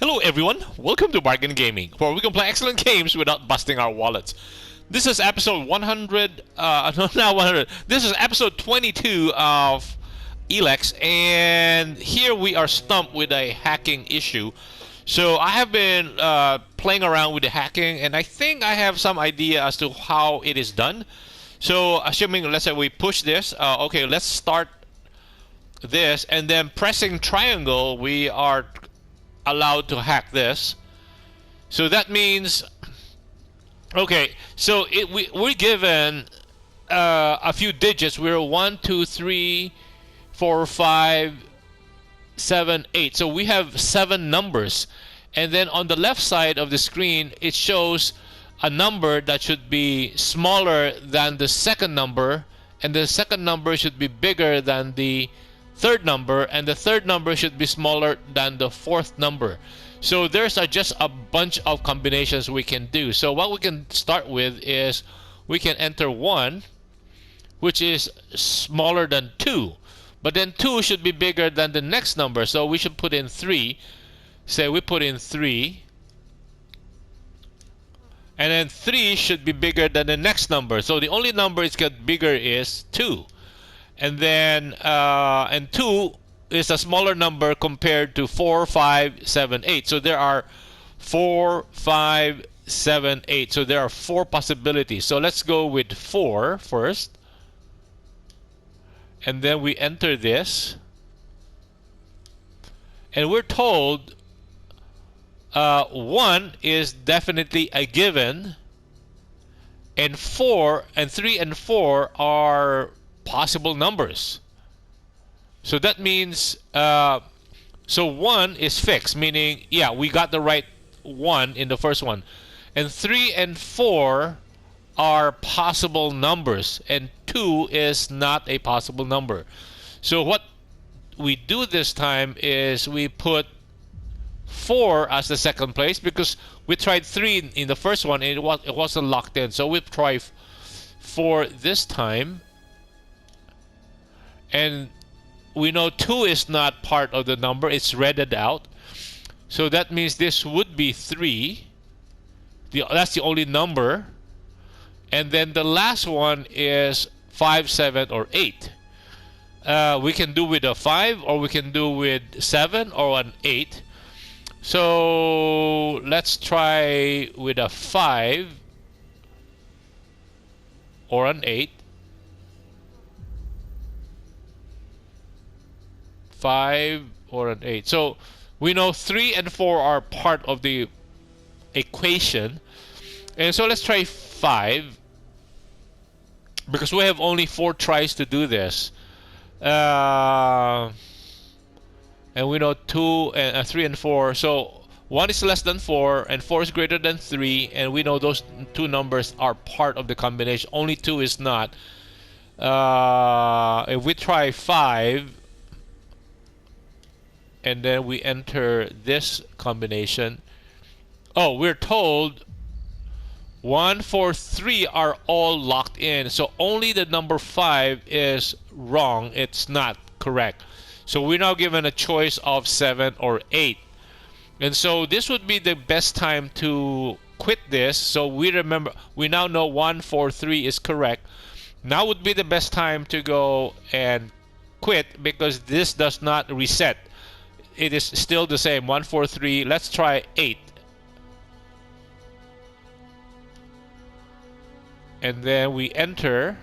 Hello everyone, welcome to Bargain Gaming, where we can play excellent games without busting our wallets. This is episode 100, no, not 100, this is episode 22 of Elex, and here we are stumped with a hacking issue. So I have been playing around with the hacking, and I think I have some idea as to how it is done. So assuming, let's say we push this, okay, let's start this, and then pressing triangle, we are allowed to hack this. So that means, okay, so we're given a few digits. We're 1 2 3 4 5 7 8, so we have 7 numbers, and then on the left side of the screen it shows a number that should be smaller than the second number, and the second number should be bigger than the third number, and the third number should be smaller than the fourth number. So there's just a bunch of combinations we can do. So what we can start with is we can enter 1, which is smaller than 2, but then 2 should be bigger than the next number, so we should put in 3. Say we put in 3, and then 3 should be bigger than the next number, so the only number it's got bigger is 2. And then and 2 is a smaller number compared to 4 5 7 8, so there are 4 5 7 8, so there are 4 possibilities. So let's go with 4 first, and then we enter this, and we're told 1 is definitely a given, and 3 and 4 are possible numbers. So that means so 1 is fixed, meaning yeah, we got the right 1 in the first one, and 3 and 4 are possible numbers, and 2 is not a possible number. So what we do this time is we put 4 as the second place, because we tried 3 in the first one and it wasn't locked in, so we try 4 this time. And we know 2 is not part of the number, it's redded out. So that means this would be 3. That's the only number. And then the last one is 5, 7, or 8. We can do with a 5, or we can do with 7 or an 8. So let's try with a 5 or an 8. 5 or an 8. So we know 3 and 4 are part of the equation, and so let's try 5, because we have only 4 tries to do this, and we know 2 and 3 and 4. So 1 is less than 4 and 4 is greater than 3, and we know those 2 numbers are part of the combination. Only 2 is not. If we try 5, and then we enter this combination, oh, we're told 1 4 3 are all locked in, so only the number 5 is wrong, it's not correct. So we're now given a choice of 7 or 8, and so this would be the best time to quit this. So we now know 1 4 3 is correct. Now would be the best time to go and quit, because this does not reset. It is still the same, 1 4 3. Let's try 8, and then we enter,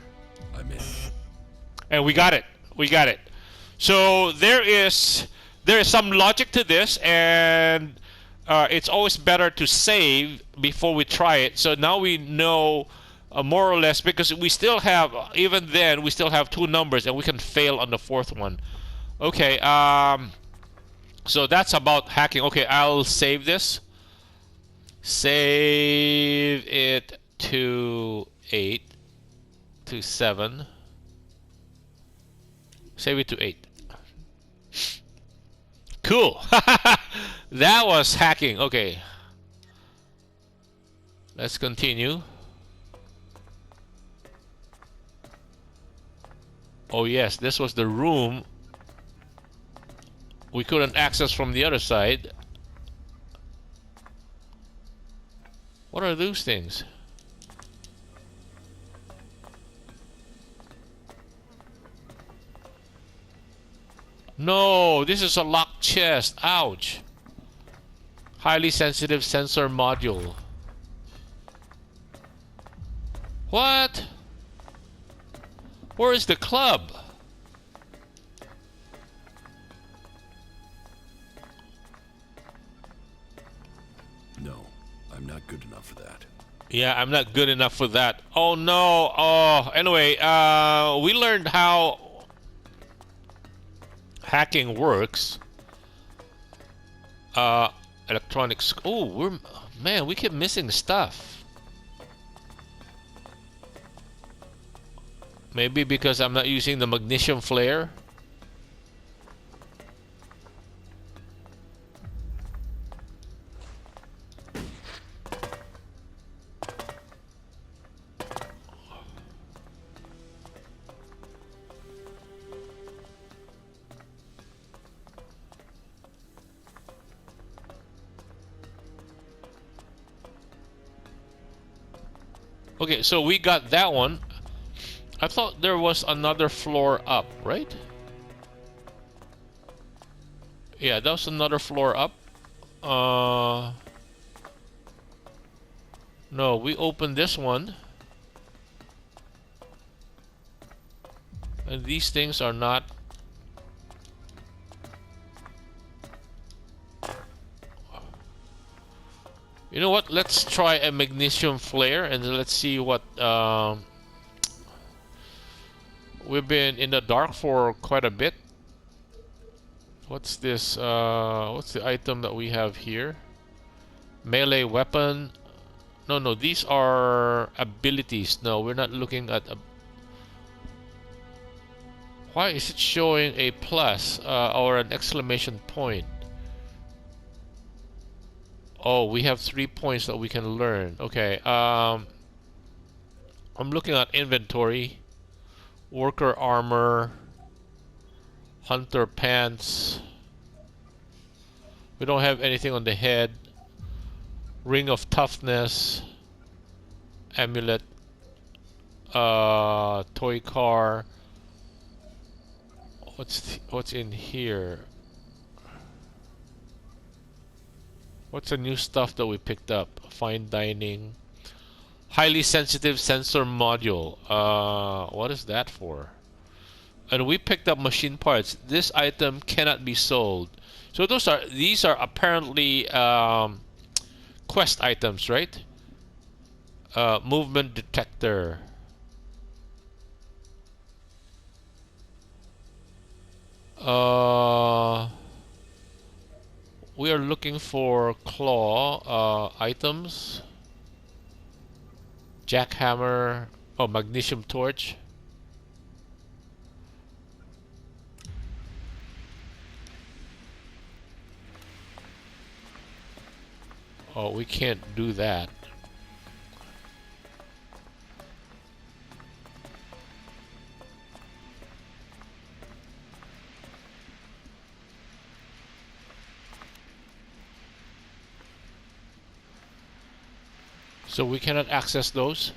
and we got it. So there is some logic to this, and it's always better to save before we try it. So now we know more or less, because we still have, even then we still have 2 numbers, and we can fail on the 4th one. Okay, so that's about hacking. Okay, I'll save this. Save it to 8, to 7. Save it to 8. Cool. That was hacking. Okay. Let's continue. Oh yes, this was the room we couldn't access from the other side. What are those things? No, this is a locked chest. Ouch. Highly sensitive sensor module. What? Where is the club? No, I'm not good enough for that. Yeah, I'm not good enough for that. Oh no. Oh, anyway, we learned how hacking works. Electronics. Oh, man, we keep missing stuff. Maybe because I'm not using the magnesium flare. Okay, so we got that one. I thought there was another floor up, right? Yeah, that was another floor up. No, we opened this one. And these things are not... You know what? Let's try a magnesium flare and let's see what... We've been in the dark for quite a bit. What's this? What's the item that we have here? Melee weapon. No, these are abilities. No, we're not looking at... Why is it showing a plus or an exclamation point? Oh, we have 3 points that we can learn. Okay, I'm looking at inventory. Worker armor. Hunter pants. We don't have anything on the head. Ring of toughness. Amulet. Toy car. What's in here? What's the new stuff that we picked up? Fine dining. Highly sensitive sensor module. What is that for? And we picked up machine parts. This item cannot be sold. So these are apparently quest items, right? Movement detector. We are looking for claw items. Jackhammer. Oh, magnesium torch. Oh, we can't do that. So we cannot access those.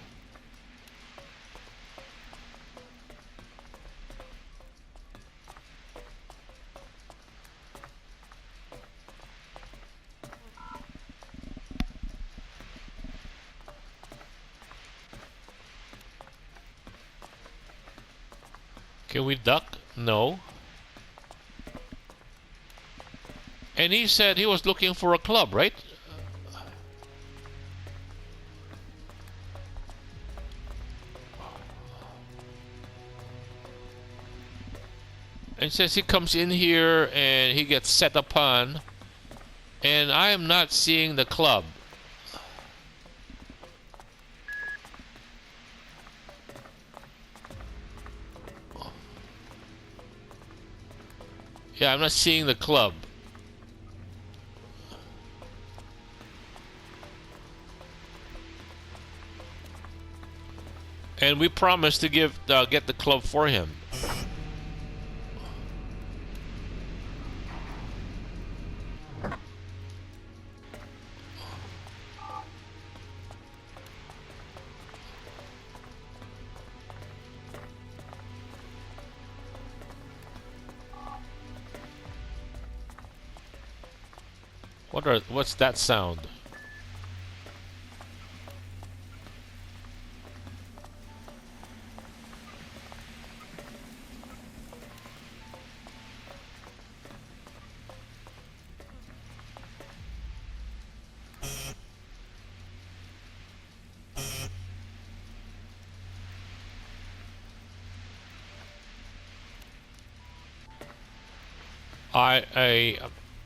Can we duck? No. And he said he was looking for a club, right? And says he comes in here and he gets set upon, and I am not seeing the club. Yeah, I'm not seeing the club. And we promised to get the club for him. What's that sound?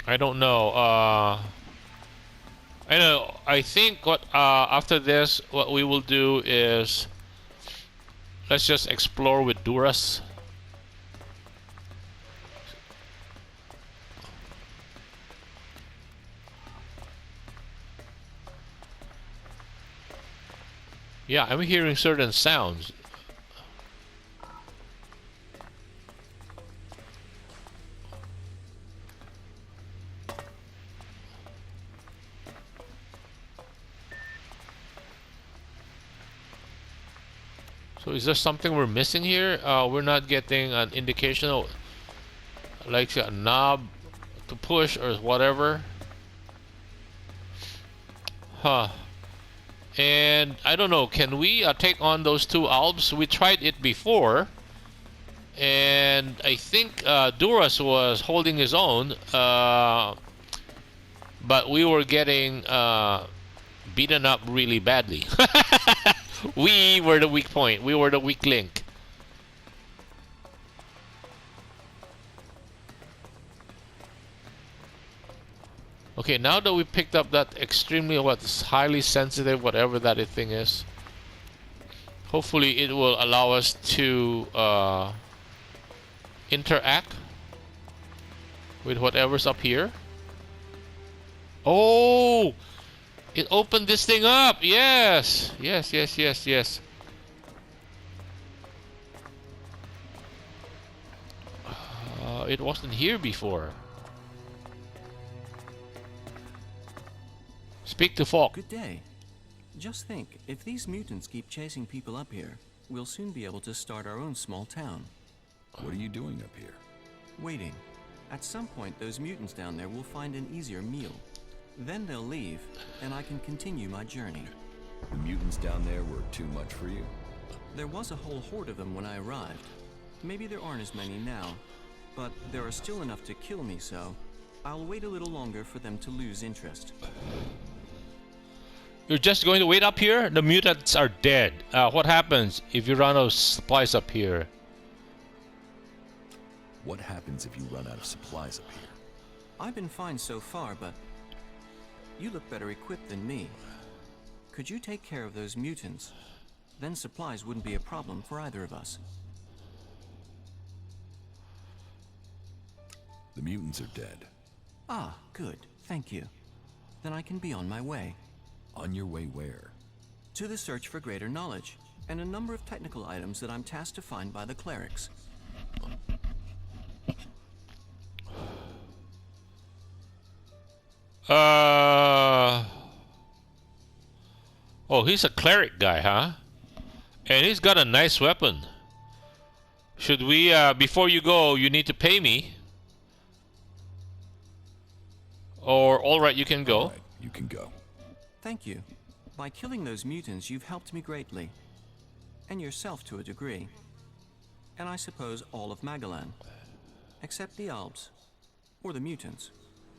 I don't know. I know. I think what after this, what we will do is let's just explore with Duras. Yeah, I'm hearing certain sounds. So is there something we're missing here? We're not getting an indication of like a knob to push or whatever. Huh. And I don't know, can we take on those two Alps? We tried it before. And I think Duras was holding his own. But we were getting beaten up really badly. We were the weak point. We were the weak link. Okay, now that we picked up that extremely highly sensitive whatever that thing is, hopefully it will allow us to interact with whatever's up here. Oh! It opened this thing up! Yes! Yes, yes, yes, yes. It wasn't here before. Speak to Falk. Good day. Just think, if these mutants keep chasing people up here, we'll soon be able to start our own small town. What are you doing up here? Waiting. At some point, those mutants down there will find an easier meal. Then they'll leave, and I can continue my journey. The mutants down there were too much for you? There was a whole horde of them when I arrived. Maybe there aren't as many now, but there are still enough to kill me, so I'll wait a little longer for them to lose interest. You're just going to wait up here? The mutants are dead. What happens if you run out of supplies up here? What happens if you run out of supplies up here? I've been fine so far, but you look better equipped than me. Could you take care of those mutants? Then supplies wouldn't be a problem for either of us. The mutants are dead. Ah, good. Thank you. Then I can be on my way. On your way where? To the search for greater knowledge, and a number of technical items that I'm tasked to find by the clerics. Oh, he's a cleric guy, huh? And he's got a nice weapon. Should we, before you go, you need to pay me. Or, alright, you can go. All right, you can go. Thank you. By killing those mutants, you've helped me greatly. And yourself to a degree. And I suppose all of Magellan. Except the Alps. Or the mutants.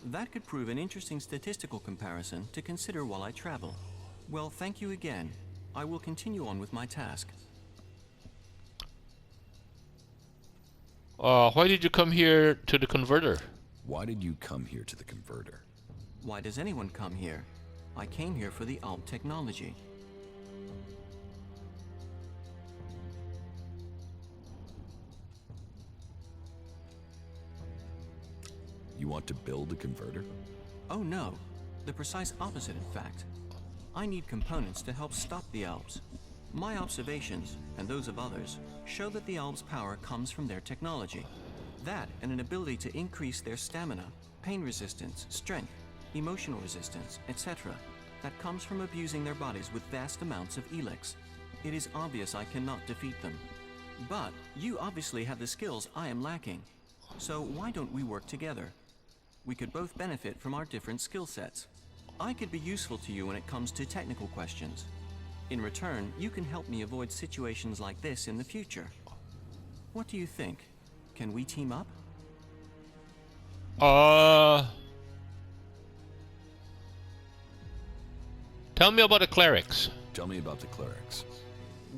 That could prove an interesting statistical comparison to consider while I travel. Well, thank you again. I will continue on with my task. Why did you come here to the converter? Why did you come here to the converter? Why does anyone come here? I came here for the Alp technology. You want to build a converter? Oh no, the precise opposite in fact. I need components to help stop the Alps. My observations, and those of others, show that the Alps' power comes from their technology. That and an ability to increase their stamina, pain resistance, strength, emotional resistance, etc. That comes from abusing their bodies with vast amounts of Elex. It is obvious I cannot defeat them. But you obviously have the skills I am lacking. So why don't we work together? We could both benefit from our different skill sets. I could be useful to you when it comes to technical questions. In return, you can help me avoid situations like this in the future. What do you think? Can we team up? Tell me about the clerics. Tell me about the clerics.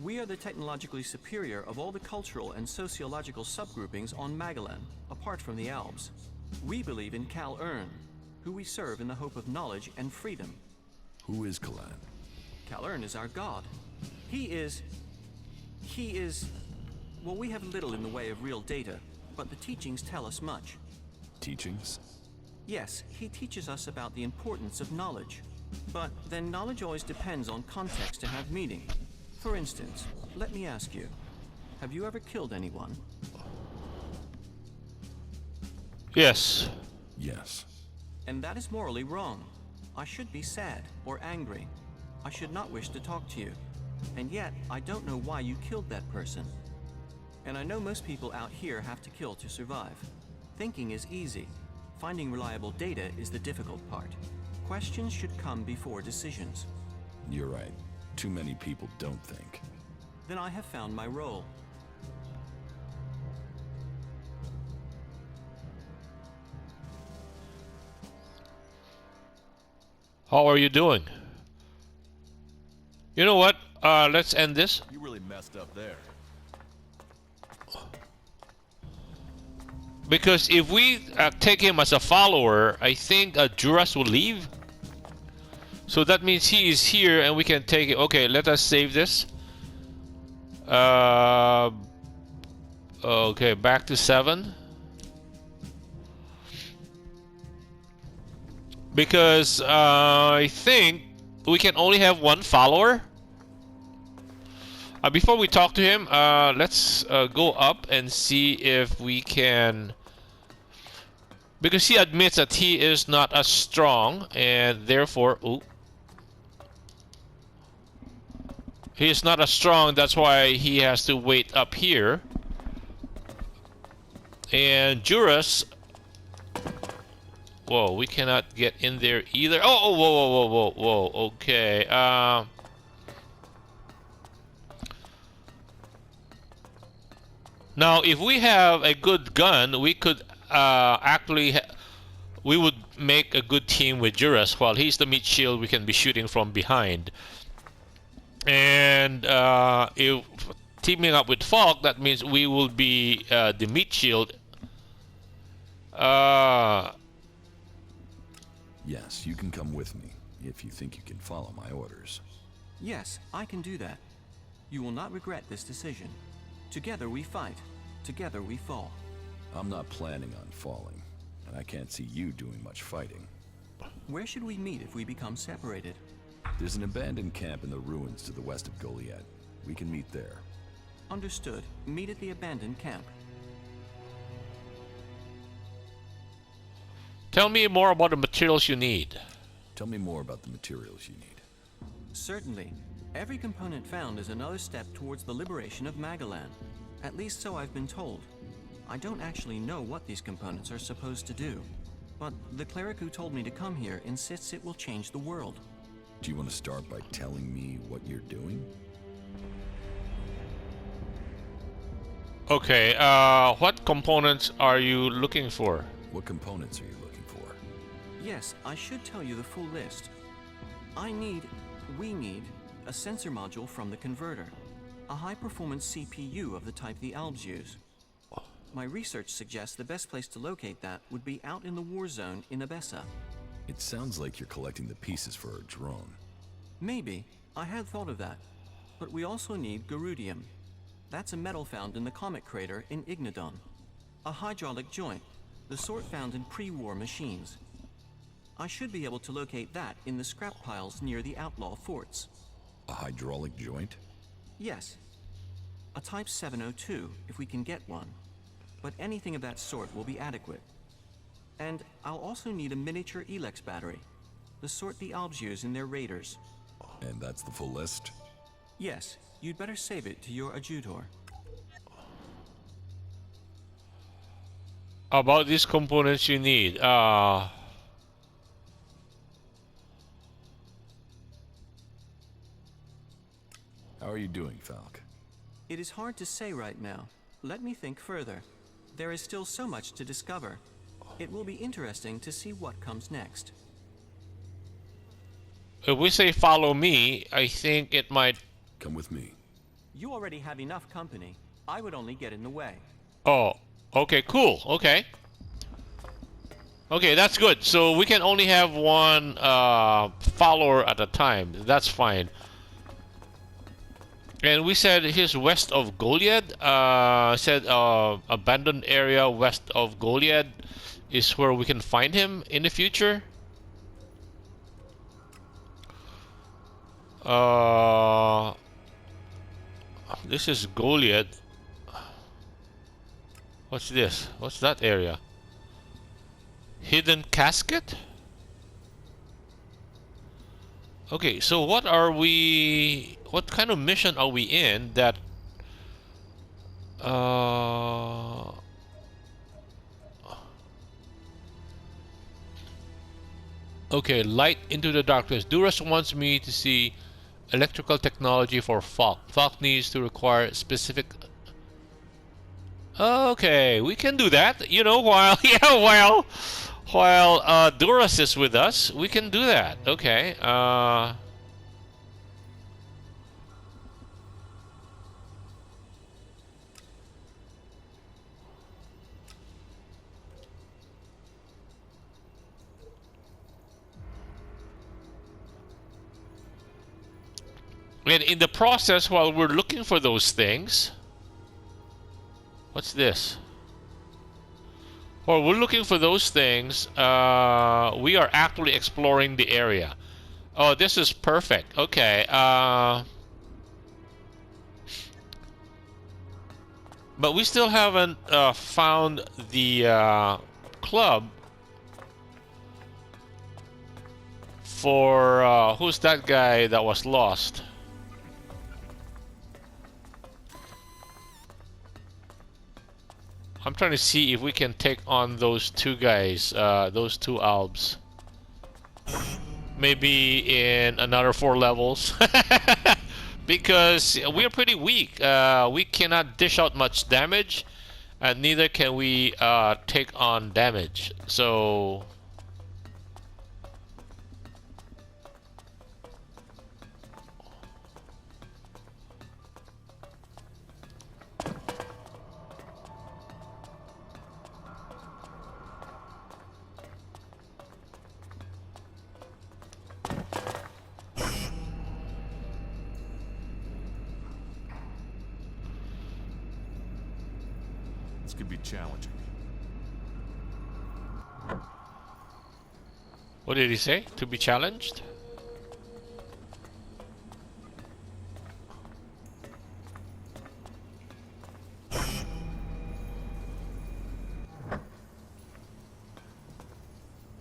We are the technologically superior of all the cultural and sociological subgroupings on Magellan, apart from the Alps. We believe in Kal Urn, who we serve in the hope of knowledge and freedom. Who is Kalan? Kal Urn is our god. He is... Well, we have little in the way of real data, but the teachings tell us much. Teachings? Yes, he teaches us about the importance of knowledge. But then knowledge always depends on context to have meaning. For instance, let me ask you, have you ever killed anyone? Yes. Yes. And that is morally wrong. I should be sad or angry. I should not wish to talk to you. And yet, I don't know why you killed that person. And I know most people out here have to kill to survive. Thinking is easy. Finding reliable data is the difficult part. Questions should come before decisions. You're right. Too many people don't think. Then I have found my role. How are you doing? You know what? Let's end this. You really messed up there. Because if we take him as a follower, I think Juras will leave. So that means he is here and we can take it. Okay, let us save this. Okay, back to 7. Because I think we can only have one follower. Before we talk to him, let's go up and see if we can... Because he admits that he is not as strong, and therefore... Ooh. He is not as strong, that's why he has to wait up here. And Juras... Whoa, we cannot get in there either. Oh, whoa, okay. Now, if we have a good gun, we could actually... we would make a good team with Juras. While he's the meat shield, we can be shooting from behind. And if teaming up with Falk, that means we will be the meat shield. Yes, you can come with me, if you think you can follow my orders. Yes, I can do that. You will not regret this decision. Together we fight. Together we fall. I'm not planning on falling, and I can't see you doing much fighting. Where should we meet if we become separated? There's an abandoned camp in the ruins to the west of Goliath. We can meet there. Understood. Meet at the abandoned camp. Tell me more about the materials you need. Tell me more about the materials you need. Certainly. Every component found is another step towards the liberation of Magellan. At least so I've been told. I don't actually know what these components are supposed to do. But the cleric who told me to come here insists it will change the world. Do you want to start by telling me what you're doing? Okay, what components are you looking for? What components are you looking for? Yes, I should tell you the full list. We need a sensor module from the converter, a high-performance CPU of the type the Alps use. My research suggests the best place to locate that would be out in the war zone in Abessa. It sounds like you're collecting the pieces for a drone. Maybe. I had thought of that. But we also need Garudium. That's a metal found in the comet crater in Ignodon. A hydraulic joint, the sort found in pre-war machines. I should be able to locate that in the scrap piles near the outlaw forts. A hydraulic joint? Yes. A Type 702, if we can get one. But anything of that sort will be adequate. And I'll also need a miniature Elex battery, the sort the Alps use in their raiders. And that's the full list? Yes, you'd better save it to your adjutor. About these components you need. How are you doing, Falk? It is hard to say right now. Let me think further. There is still so much to discover. It will be interesting to see what comes next. If we say follow me, I think it might... Come with me. You already have enough company. I would only get in the way. Oh, okay, cool. Okay. Okay, that's good. So we can only have one follower at a time. That's fine. And we said here's west of Goliad. Said abandoned area west of Goliad is where we can find him in the future. This is Goliad. What's this? What's that area? Hidden casket? Okay, so what are we... What kind of mission are we in that... Okay, light into the darkness. Duras wants me to see electrical technology for Falk. Falk needs to require specific... Okay, we can do that. You know, while... Yeah, while Duras is with us, we can do that. Okay, and in the process, while we're looking for those things... What's this? While we're looking for those things, we are actually exploring the area. Oh, this is perfect. Okay. But we still haven't found the club for... who's that guy that was lost? I'm trying to see if we can take on those two guys, those two albs. Maybe in another 4 levels. Because we are pretty weak. We cannot dish out much damage, and neither can we take on damage. So... This could be challenging. What did he say? To be challenged?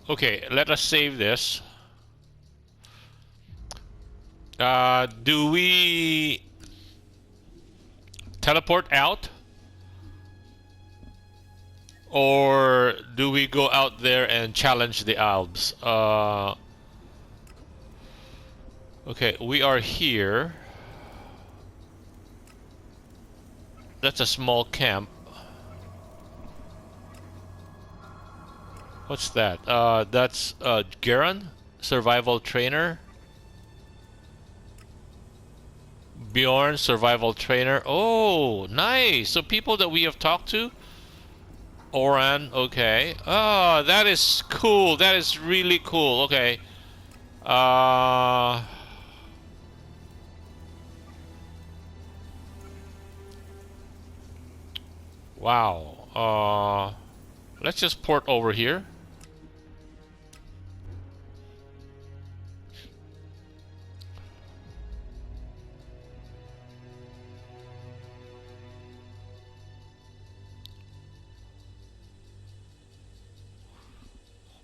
Okay, let us save this. Do we teleport out? Or do we go out there and challenge the Albs? Okay, we are here. That's a small camp. What's that? That's Garen, survival trainer. Bjorn, survival trainer. Oh, nice. So people that we have talked to. Oran, okay. Oh, that is cool. That is really cool. Okay. Wow. Let's just port over here.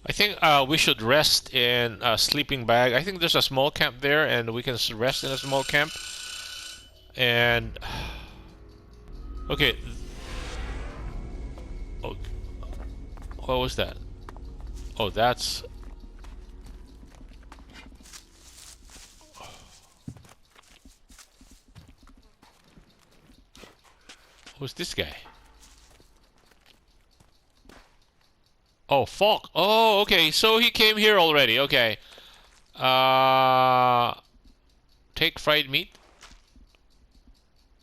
I think we should rest in a sleeping bag. I think there's a small camp there, and we can rest in a small camp. And okay. What was that? Oh, that's... Who's this guy? Oh, Falk. Oh, okay. So he came here already. Okay. Take fried meat.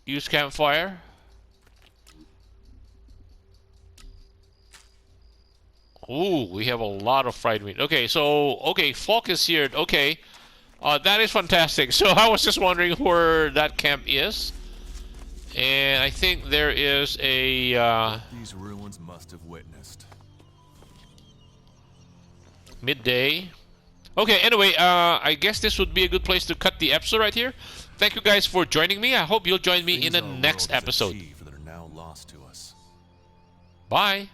Use campfire. Ooh, we have a lot of fried meat. Okay, so, okay, Falk is here. Okay. That is fantastic. So I was just wondering where that camp is. And I think there is a, These ruins must have witnessed. midday. Okay, anyway, I guess this would be a good place to cut the episode right here. Thank you guys for joining me. I hope you'll join me in the next episode. That are now lost to us. Bye.